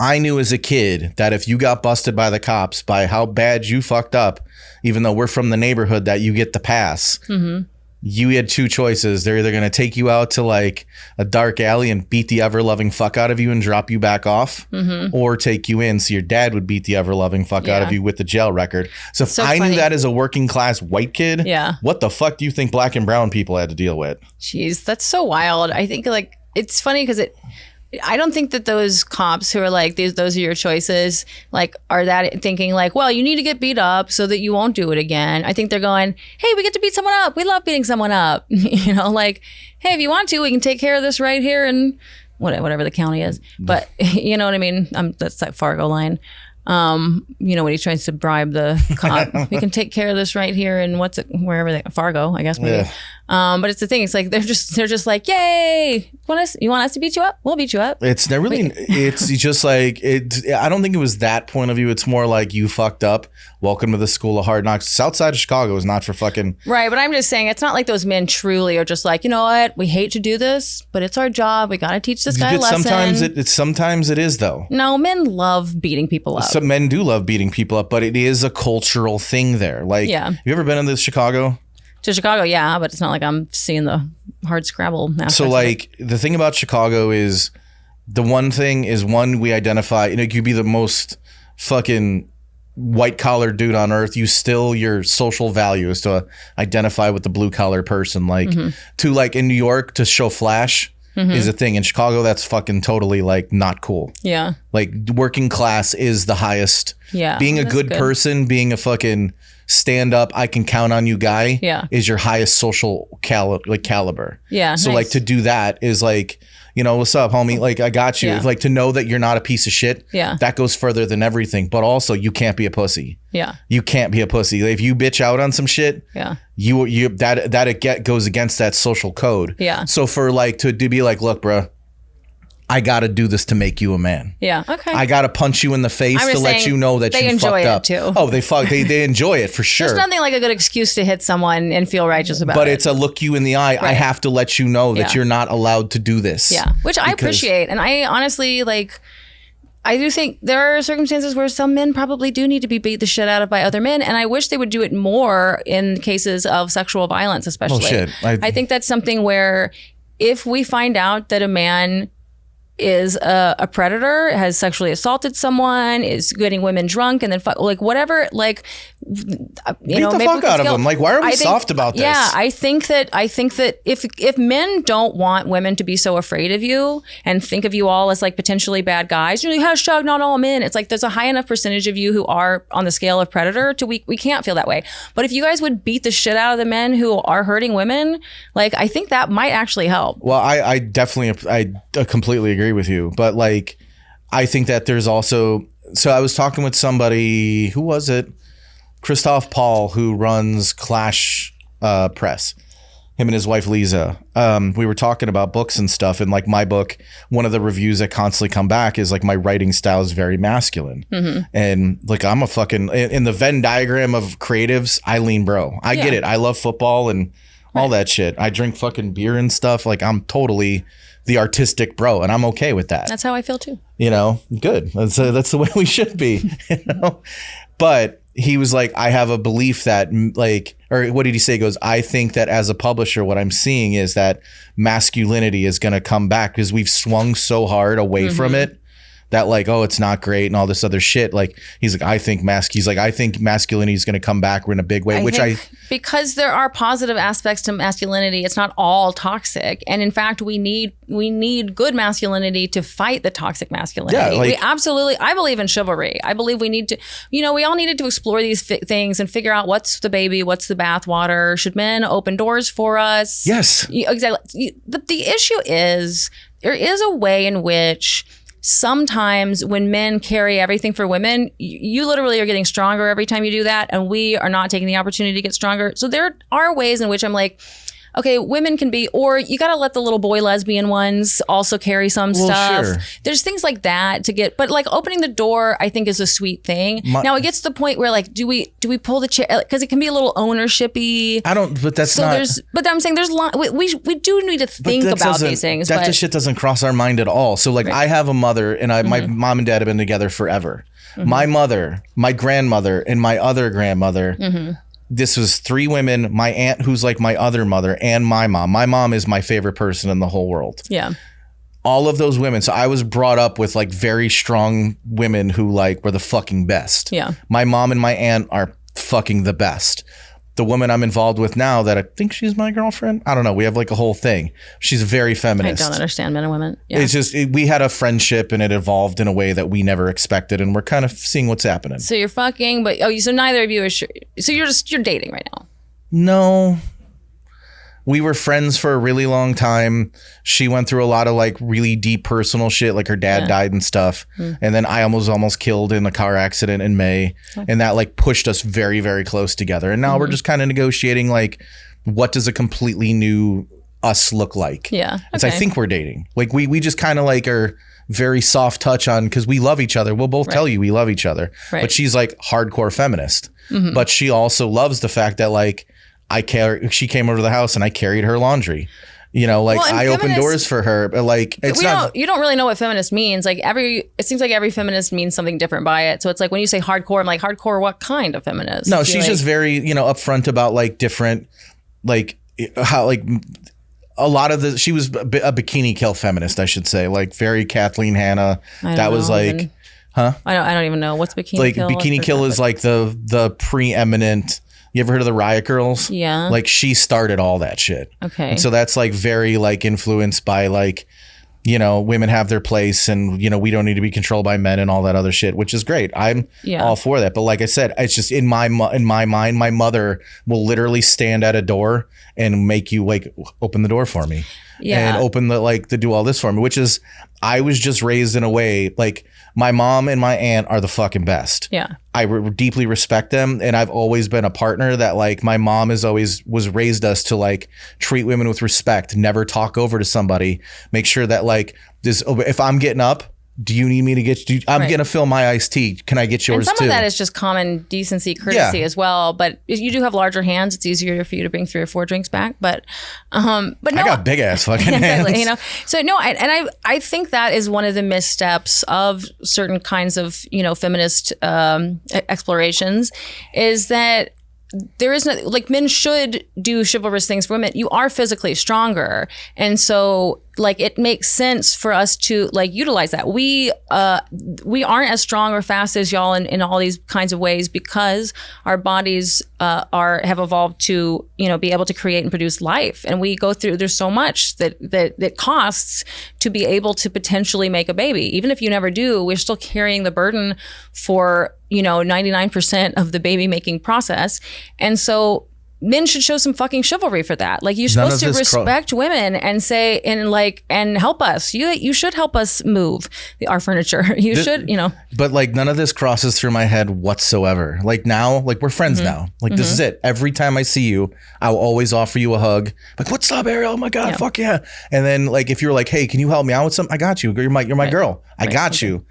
I knew as a kid that if you got busted by the cops by how bad you fucked up, even though we're from the neighborhood that you get the pass, you had two choices. They're either going to take you out to like a dark alley and beat the ever-loving fuck out of you and drop you back off, or take you in so your dad would beat the ever-loving fuck out of you with the jail record. So if I knew that as a working class white kid, what the fuck do you think black and brown people had to deal with? Jeez, that's so wild. I think like it's funny because I don't think that those cops who are like, those are your choices, like, are that thinking like, well, you need to get beat up so that you won't do it again. I think they're going, hey, we get to beat someone up. We love beating someone up. You know, like, hey, if you want to, we can take care of this right here in whatever the county is. But you know what I mean? That's that Fargo line. You know, when he tries to bribe the cop, we can take care of this right here and wherever Fargo, I guess maybe. But it's the thing. It's like they're just like, yay! You want us to beat you up? We'll beat you up. It's never really. It's just like it. I don't think it was that point of view. It's more like you fucked up. Welcome to the school of hard knocks. South side of Chicago is not for fucking right. But I'm just saying, it's not like those men truly are just like, you know what? We hate to do this, but it's our job. We got to teach this guy a lesson. Sometimes it is though. No, men love beating people up. Some men do love beating people up, but it is a cultural thing there. Like, have you ever been in Chicago? To Chicago, yeah, but it's not like I'm seeing the hard Scrabble. So, like, the thing about Chicago is the one thing is we identify, you could be the most fucking white collar dude on earth. Your social value is to identify with the blue collar person. Like, to like in New York, to show flash is a thing. In Chicago, that's fucking totally like not cool. Yeah. Like, working class is the highest. Yeah. Being a good person, being a fucking stand up, I can count on you guy is your highest social caliber. Yeah. So like to do that is like, what's up, homie? Like, I got you. Yeah. Like to know that you're not a piece of shit. Yeah. That goes further than everything. But also you can't be a pussy. Yeah. You can't be a pussy. If you bitch out on some shit, that goes against that social code. Yeah. So for like to be like, look, bro, I got to do this to make you a man. Yeah. Okay. I got to punch you in the face to let you know that you fucked up. They enjoy it too. Oh, they enjoy it for sure. There's nothing like a good excuse to hit someone and feel righteous about it. But it's a look you in the eye. Right. I have to let you know that you're not allowed to do this. Yeah. Which I appreciate. And I honestly I do think there are circumstances where some men probably do need to be beat the shit out of by other men. And I wish they would do it more in cases of sexual violence, especially. Oh, shit. I think that's something where if we find out that a man is a predator, has sexually assaulted someone, is getting women drunk, and then whatever, beat the fuck out of them. Like, why are we soft about this? Yeah, I think that if men don't want women to be so afraid of you and think of you all as like potentially bad guys, hashtag not all men. It's like there's a high enough percentage of you who are on the scale of predator to we can't feel that way. But if you guys would beat the shit out of the men who are hurting women, like I think that might actually help. Well, I completely agree with you, but like I think that there's also, so I was talking with somebody, who was it? Christoph Paul, who runs Clash Press, him and his wife Lisa. We were talking about books and stuff, and like my book, one of the reviews that constantly come back is like my writing style is very masculine, and like I'm a fucking in the Venn diagram of creatives, I lean bro. I get it. I love football and all that shit. I drink fucking beer and stuff. Like I'm totally the artistic bro, and I'm okay with that. That's how I feel too. Good. That's the way we should be. But he was like, I have a belief that or what did he say? He goes, I think that as a publisher, what I'm seeing is that masculinity is going to come back because we've swung so hard away from it. That like, oh, it's not great and all this other shit. Like he's like, I think masculinity is going to come back in a big way, because there are positive aspects to masculinity. It's not all toxic, and in fact, we need good masculinity to fight the toxic masculinity. Yeah, I believe in chivalry. I believe we need to, we all needed to explore these things and figure out what's the baby, what's the bathwater. Should men open doors for us? Yes, exactly. The issue is there is a way in which sometimes when men carry everything for women, you literally are getting stronger every time you do that. And we are not taking the opportunity to get stronger. So there are ways in which I'm like, okay, women can be, or you got to let the little boy lesbian ones also carry some stuff. Sure. There's things like that to get, but like opening the door, I think is a sweet thing. Now it gets to the point where like, do we pull the chair? Because it can be a little ownership-y. I don't, but that's so not. But I'm saying we do need to think about these things. That just shit doesn't cross our mind at all. So like I have a mother and my mom and dad have been together forever. My mother, my grandmother, and my other grandmother. This was 3 women, my aunt who's like my other mother, and my mom. My mom is my favorite person in the whole world. Yeah. All of those women. So I was brought up with like very strong women who like were the fucking best. Yeah. My mom and my aunt are fucking the best. The woman I'm involved with now that I think she's my girlfriend. I don't know. We have like a whole thing. She's very feminist. I don't understand men and women. Yeah. It's just, we had a friendship and it evolved in a way that we never expected. And we're kind of seeing what's happening. So you're fucking, but so neither of you are sure. So you're dating right now. No. We were friends for a really long time. She went through a lot of like really deep personal shit, like her dad died and stuff. And then I almost killed in a car accident in May. And that like pushed us very, very close together. And now we're just kind of negotiating like, what does a completely new us look like? Yeah. It's, I think we're dating. Like we just kind of like are very soft touch on, because we love each other. We'll both tell you we love each other. But she's like hardcore feminist. But she also loves the fact that like, she came over to the house and I carried her laundry. You know, like I opened doors for her. But like, you don't really know what feminist means. Like it seems like every feminist means something different by it. So it's like when you say hardcore, I'm like, hardcore, what kind of feminist? No, she's just very, upfront about like different, like how like a lot of she was a bikini kill feminist, I should say, like very Kathleen Hanna. That was like, huh? I don't even know what's bikini like kill. Like bikini kill is like the preeminent. You ever heard of the Riot Girls? Yeah. Like she started all that shit. Okay. And so that's like very like influenced by like, women have their place and, we don't need to be controlled by men and all that other shit, which is great. I'm all for that. But like I said, it's just in my mind, my mother will literally stand at a door and make you like open the door for me. Yeah. And open to do all this for me, which is, I was just raised in a way like my mom and my aunt are the fucking best. Yeah. I deeply respect them. And I've always been a partner that like my mom was raised us to like treat women with respect, never talk over to somebody, make sure that like this, if I'm getting up, do you need me to get you? I'm going to fill my iced tea. Can I get yours too? And some of that is just common decency, courtesy as well. But you do have larger hands. It's easier for you to bring 3 or 4 drinks back. But no, I got big ass fucking hands. Exactly, So no, I think that is one of the missteps of certain kinds of feminist explorations, is that there is no, like, men should do chivalrous things for women. You are physically stronger. And so like it makes sense for us to like utilize that. We aren't as strong or fast as y'all in all these kinds of ways because our bodies have evolved to be able to create and produce life, and we go through, there's so much that costs to be able to potentially make a baby. Even if you never do, we're still carrying the burden for 99% of the baby making process. And so men should show some fucking chivalry for that. Like, you're supposed to respect women and say, and help us. You should help us move our furniture. You should. But like, none of this crosses through my head whatsoever. Like now, like we're friends now. Like this is it. Every time I see you, I'll always offer you a hug. Like, what's up, Arielle? Oh my God, fuck yeah. And then like, if you're like, hey, can you help me out with something? I got you. You're my girl. I got you.